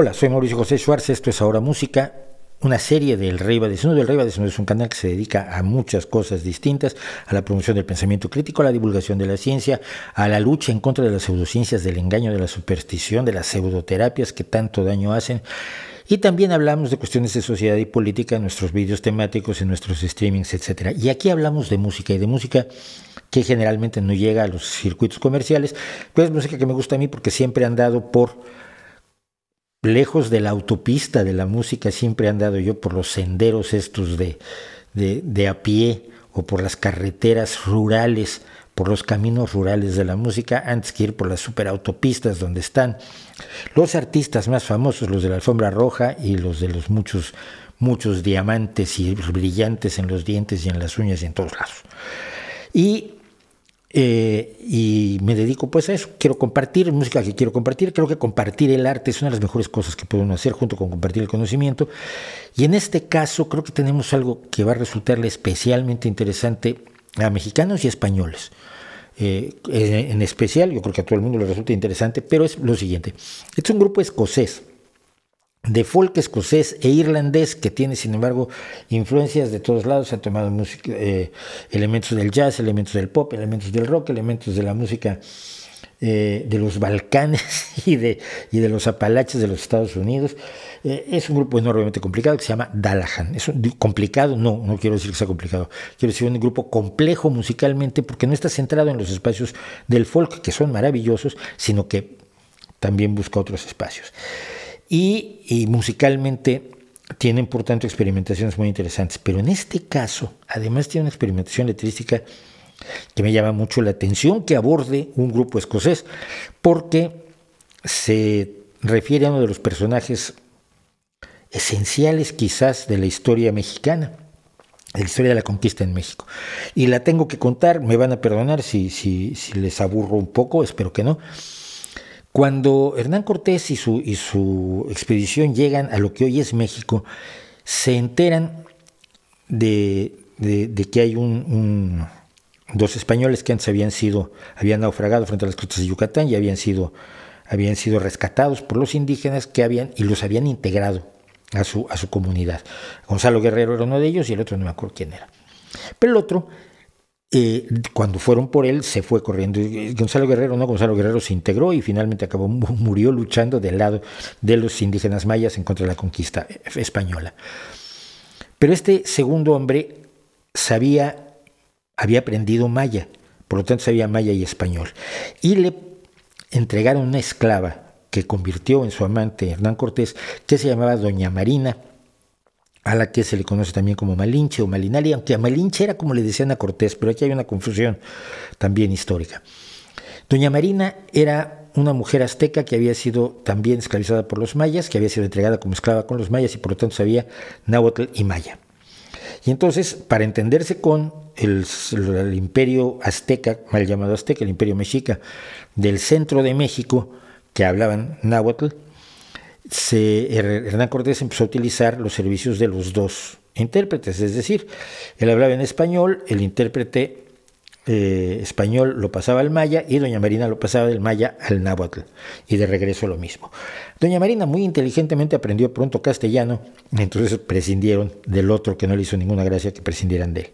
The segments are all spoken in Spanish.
Hola, soy Mauricio José Schwartz, esto es Ahora Música, una serie del Rey va desnudo. El Rey va desnudo es un canal que se dedica a muchas cosas distintas, a la promoción del pensamiento crítico, a la divulgación de la ciencia, a la lucha en contra de las pseudociencias, del engaño, de la superstición, de las pseudoterapias que tanto daño hacen. Y también hablamos de cuestiones de sociedad y política en nuestros vídeos temáticos, en nuestros streamings, etc. Y aquí hablamos de música, y de música que generalmente no llega a los circuitos comerciales, pero es música que me gusta a mí porque siempre han dado lejos de la autopista de la música, siempre he andado yo por los senderos estos de a pie, o por las carreteras rurales, por los caminos rurales de la música, antes que ir por las superautopistas donde están los artistas más famosos, los de la alfombra roja y los de los muchos diamantes y brillantes en los dientes y en las uñas y en todos lados. Y me dedico pues a eso, quiero compartir música que quiero compartir. Creo que compartir el arte es una de las mejores cosas que puede uno hacer, junto con compartir el conocimiento, y en este caso creo que tenemos algo que va a resultarle especialmente interesante a mexicanos y españoles. En especial, yo creo que a todo el mundo le resulta interesante, pero es lo siguiente: este es un grupo escocés, de folk escocés e irlandés, que tiene sin embargo influencias de todos lados. Ha tomado música, elementos del jazz, elementos del pop, elementos del rock, elementos de la música de los Balcanes y de los Apalaches de los Estados Unidos. Es un grupo enormemente complicado que se llama Dalahan. Es complicado, no quiero decir que sea complicado, quiero decir un grupo complejo musicalmente, porque no está centrado en los espacios del folk, que son maravillosos, sino que también busca otros espacios. Y musicalmente tienen, por tanto, experimentaciones muy interesantes. Pero en este caso, además, tiene una experimentación letrística que me llama mucho la atención, que aborde un grupo escocés, porque se refiere a uno de los personajes esenciales, quizás, de la historia mexicana, de la historia de la conquista en México. Y la tengo que contar, me van a perdonar si les aburro un poco, espero que no. Cuando Hernán Cortés y su expedición llegan a lo que hoy es México, se enteran de que hay dos españoles que antes habían naufragado frente a las costas de Yucatán y habían sido rescatados por los indígenas y los habían integrado a su comunidad. Gonzalo Guerrero era uno de ellos y el otro no me acuerdo quién era. Pero el otro, cuando fueron por él, se fue corriendo. Gonzalo Guerrero se integró y finalmente murió luchando del lado de los indígenas mayas en contra de la conquista española. Pero este segundo hombre había aprendido maya, por lo tanto sabía maya y español, y le entregaron una esclava que convirtió en su amante Hernán Cortés, que se llamaba Doña Marina, a la que se le conoce también como Malinche o Malinali, aunque a Malinche era como le decían a Cortés, pero aquí hay una confusión también histórica. Doña Marina era una mujer azteca que había sido también esclavizada por los mayas, que había sido entregada como esclava con los mayas y por lo tanto sabía náhuatl y maya. Y entonces, para entenderse con el imperio azteca, mal llamado azteca, el imperio mexica, del centro de México, que hablaban náhuatl, Hernán Cortés empezó a utilizar los servicios de los dos intérpretes, es decir, él hablaba en español, el intérprete español lo pasaba al maya y Doña Marina lo pasaba del maya al náhuatl, y de regreso lo mismo. Doña Marina muy inteligentemente aprendió pronto castellano, entonces prescindieron del otro, que no le hizo ninguna gracia que prescindieran de él.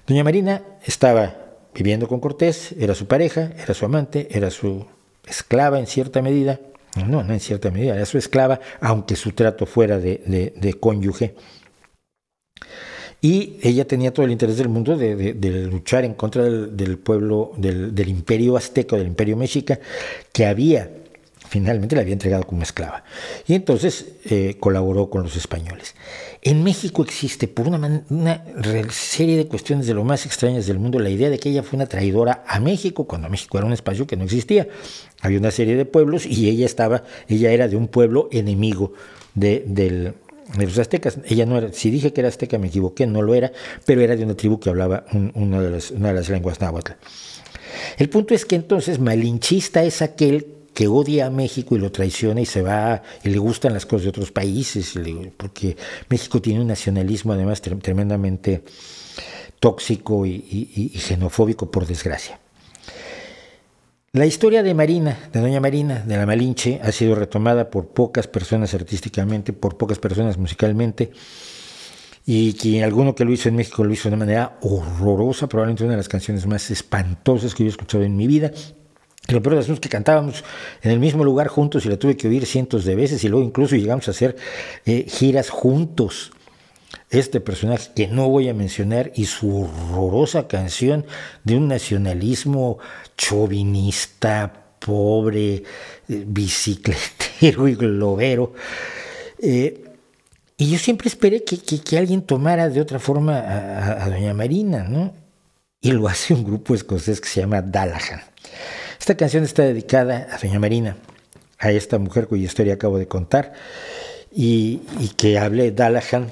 Doña Marina estaba viviendo con Cortés, era su pareja, era su amante, era su esclava en cierta medida. No en cierta medida, era su esclava, aunque su trato fuera de cónyuge. Y ella tenía todo el interés del mundo de luchar en contra del pueblo, del imperio azteca, del imperio mexica, que finalmente la había entregado como esclava. Y entonces colaboró con los españoles. En México existe, por una serie de cuestiones de lo más extrañas del mundo, la idea de que ella fue una traidora a México, cuando México era un espacio que no existía. Había una serie de pueblos y ella era de un pueblo enemigo de los aztecas. Ella no era, si dije que era azteca me equivoqué, no lo era, pero era de una tribu que hablaba una de las lenguas náhuatl. El punto es que entonces malinchista es aquel que odia a México y lo traiciona y se va y le gustan las cosas de otros países, porque México tiene un nacionalismo además tremendamente tóxico y xenofóbico, por desgracia. La historia de Marina, de Doña Marina, de la Malinche, ha sido retomada por pocas personas artísticamente, por pocas personas musicalmente, y que alguno que lo hizo en México lo hizo de una manera horrorosa, probablemente una de las canciones más espantosas que yo he escuchado en mi vida. Y lo peor de asunto es que cantábamos en el mismo lugar juntos y la tuve que oír cientos de veces y luego incluso llegamos a hacer giras juntos. Este personaje que no voy a mencionar y su horrorosa canción de un nacionalismo chauvinista, pobre, bicicletero y globero. Y yo siempre esperé que alguien tomara de otra forma a Doña Marina, ¿no? Y lo hace un grupo escocés que se llama Dalahan. Esta canción está dedicada a Doña Marina, a esta mujer cuya historia acabo de contar, y que hable Dalahan,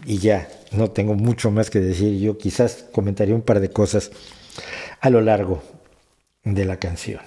y ya, no tengo mucho más que decir. Yo quizás comentaría un par de cosas a lo largo de la canción.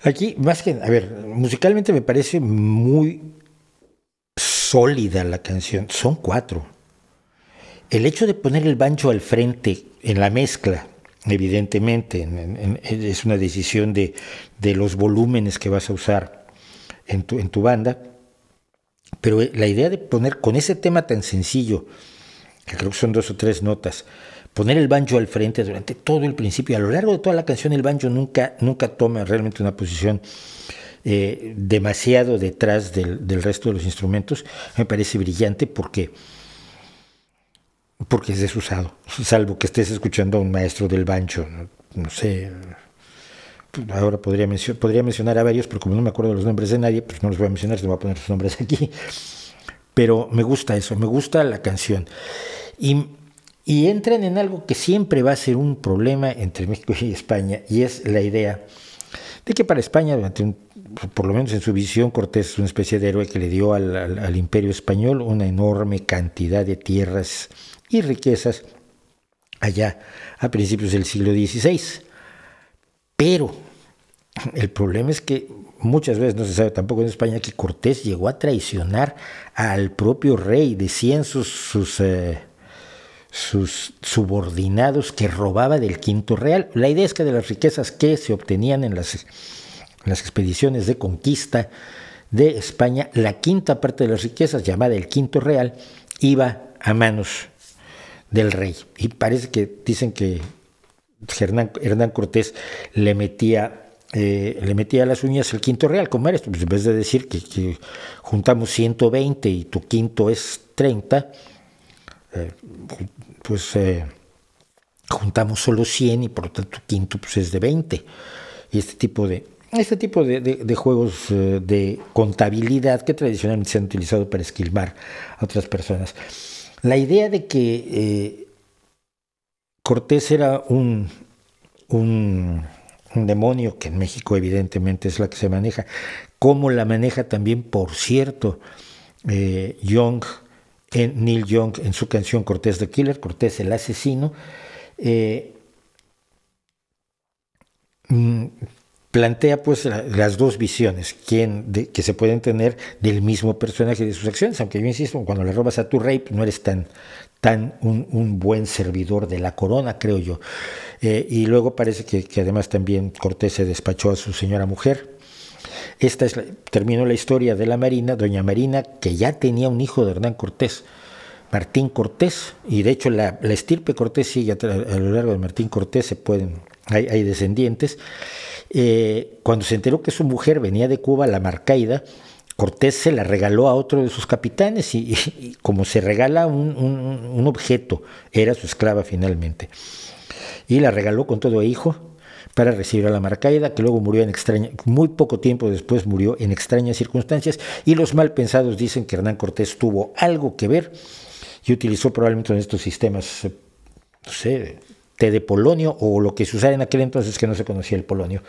Aquí, más que, a ver, musicalmente me parece muy sólida la canción. Son 4. El hecho de poner el banjo al frente en la mezcla, evidentemente, es una decisión de los volúmenes que vas a usar en tu banda. Pero la idea de poner con ese tema tan sencillo, que creo que son 2 o 3 notas, poner el banjo al frente durante todo el principio, a lo largo de toda la canción el banjo nunca toma realmente una posición demasiado detrás del resto de los instrumentos. Me parece brillante porque es desusado, salvo que estés escuchando a un maestro del banjo, no sé. Ahora podría mencionar a varios, pero como no me acuerdo de los nombres de nadie, pues no los voy a mencionar, no voy a poner sus nombres aquí. Pero me gusta eso, me gusta la canción. Y entran en algo que siempre va a ser un problema entre México y España, y es la idea de que para España, por lo menos en su visión, Cortés es una especie de héroe que le dio al imperio español una enorme cantidad de tierras y riquezas allá a principios del siglo XVI. Pero el problema es que muchas veces no se sabe tampoco en España que Cortés llegó a traicionar al propio rey. Decían sus subordinados que robaba del quinto real. La idea es que de las riquezas que se obtenían en las expediciones de conquista de España, la quinta parte de las riquezas, llamada el quinto real, iba a manos del rey. Y parece que dicen que Hernán Cortés le metía le metía a las uñas el quinto real. ¿Cómo era esto? Pues en vez de decir que juntamos 120 y tu quinto es 30, pues juntamos solo 100 y por lo tanto tu quinto pues es de 20. Y este tipo de juegos de contabilidad que tradicionalmente se han utilizado para esquilmar a otras personas. La idea de que Cortés era un demonio, que en México evidentemente es la que se maneja, como la maneja también, por cierto, Neil Young en su canción Cortés the Killer, Cortés el asesino, plantea pues las dos visiones que se pueden tener del mismo personaje y de sus acciones, aunque yo insisto, cuando le robas a tu rey no eres tan un buen servidor de la corona, creo yo. Y luego parece que además también Cortés se despachó a su señora mujer. Terminó la historia de la Marina, doña Marina, que ya tenía un hijo de Hernán Cortés, Martín Cortés, y de hecho la estirpe Cortés sigue a lo largo de Martín Cortés, hay descendientes. Cuando se enteró que su mujer venía de Cuba, la Marcaida, Cortés se la regaló a otro de sus capitanes y como se regala un objeto, era su esclava finalmente. Y la regaló con todo hijo para recibir a la Marcaida, que luego murió muy poco tiempo después murió en extrañas circunstancias, y los mal pensados dicen que Hernán Cortés tuvo algo que ver y utilizó probablemente en estos sistemas, no sé, té de polonio o lo que se usara en aquel entonces que no se conocía el polonio.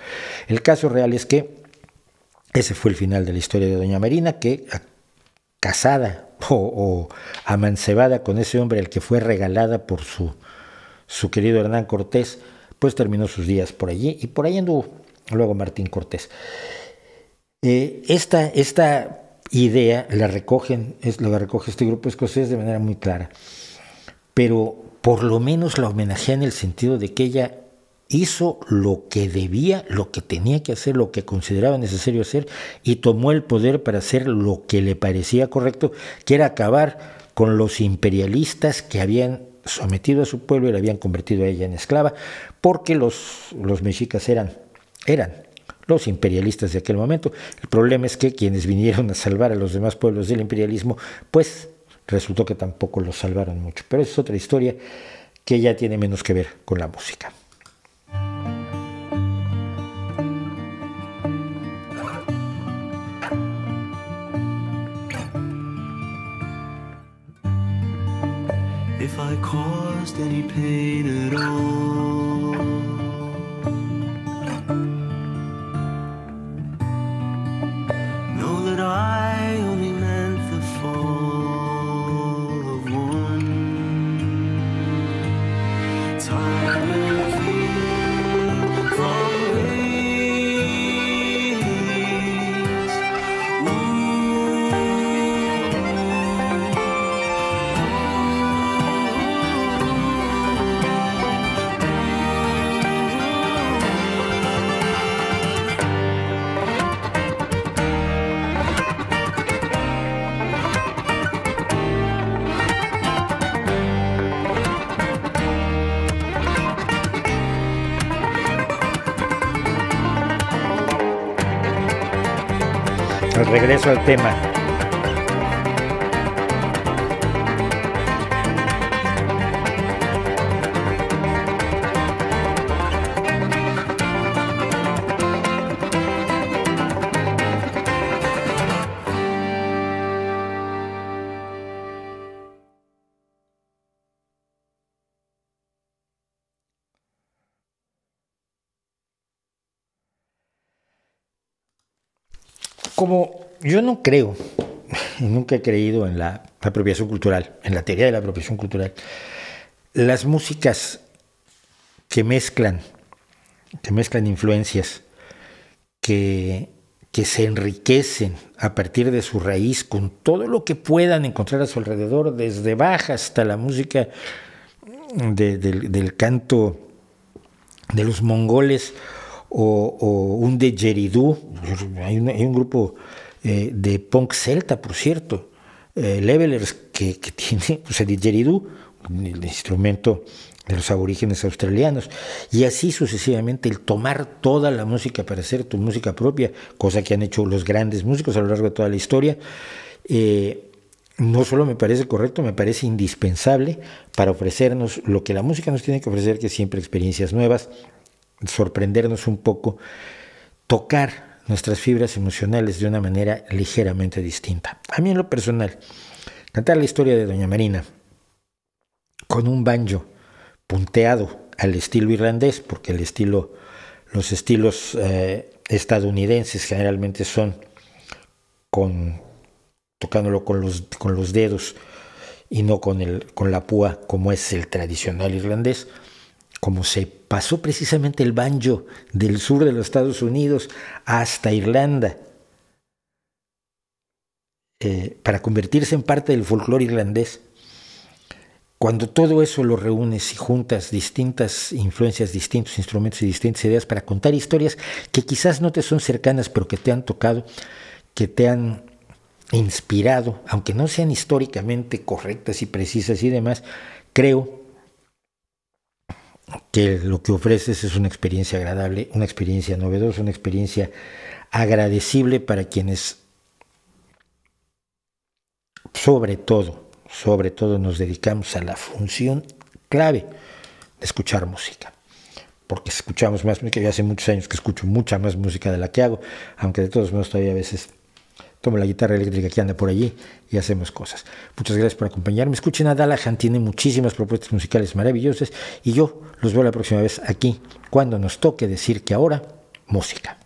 El caso real es que ese fue el final de la historia de doña Marina, que casada o amancebada con ese hombre al que fue regalada por su querido Hernán Cortés, pues terminó sus días por allí, y por ahí anduvo luego Martín Cortés. Esta idea la recoge este grupo escocés de manera muy clara, pero por lo menos la homenajea en el sentido de que ella hizo lo que debía, lo que tenía que hacer, lo que consideraba necesario hacer, y tomó el poder para hacer lo que le parecía correcto, que era acabar con los imperialistas que habían sometido a su pueblo y la habían convertido a ella en esclava, porque los mexicas eran los imperialistas de aquel momento. El problema es que quienes vinieron a salvar a los demás pueblos del imperialismo, pues resultó que tampoco los salvaron mucho. Pero esa es otra historia que ya tiene menos que ver con la música. If I caused any pain at all, know that I only meant the fall of one time from Al regreso al tema. Como yo no creo, y nunca he creído en la apropiación cultural, en la teoría de la apropiación cultural, las músicas que mezclan influencias, que se enriquecen a partir de su raíz con todo lo que puedan encontrar a su alrededor, desde Bach hasta la música del canto de los mongoles, o un didgeridoo. Hay un grupo de punk celta, por cierto, Levelers, que tiene, pues, el didgeridoo, el instrumento de los aborígenes australianos, y así sucesivamente, el tomar toda la música para hacer tu música propia, cosa que han hecho los grandes músicos a lo largo de toda la historia. No solo me parece correcto, me parece indispensable para ofrecernos lo que la música nos tiene que ofrecer, que es siempre experiencias nuevas, sorprendernos un poco, tocar nuestras fibras emocionales de una manera ligeramente distinta. A mí en lo personal, cantar la historia de Doña Marina con un banjo punteado al estilo irlandés, porque los estilos estadounidenses generalmente son tocándolo con los dedos y no con la púa, como es el tradicional irlandés, como se pasó precisamente el banjo del sur de los Estados Unidos hasta Irlanda, para convertirse en parte del folclore irlandés. Cuando todo eso lo reúnes y juntas distintas influencias, distintos instrumentos y distintas ideas para contar historias que quizás no te son cercanas, pero que te han tocado, que te han inspirado, aunque no sean históricamente correctas y precisas y demás, creo que lo que ofreces es una experiencia agradable, una experiencia novedosa, una experiencia agradecible para quienes sobre todo nos dedicamos a la función clave de escuchar música, porque escuchamos más música. Yo hace muchos años que escucho mucha más música de la que hago, aunque de todos modos todavía a veces tomo la guitarra eléctrica que anda por allí y hacemos cosas. Muchas gracias por acompañarme. Escuchen a Dallahan, tiene muchísimas propuestas musicales maravillosas, y yo los veo la próxima vez aquí, cuando nos toque decir que ahora, música.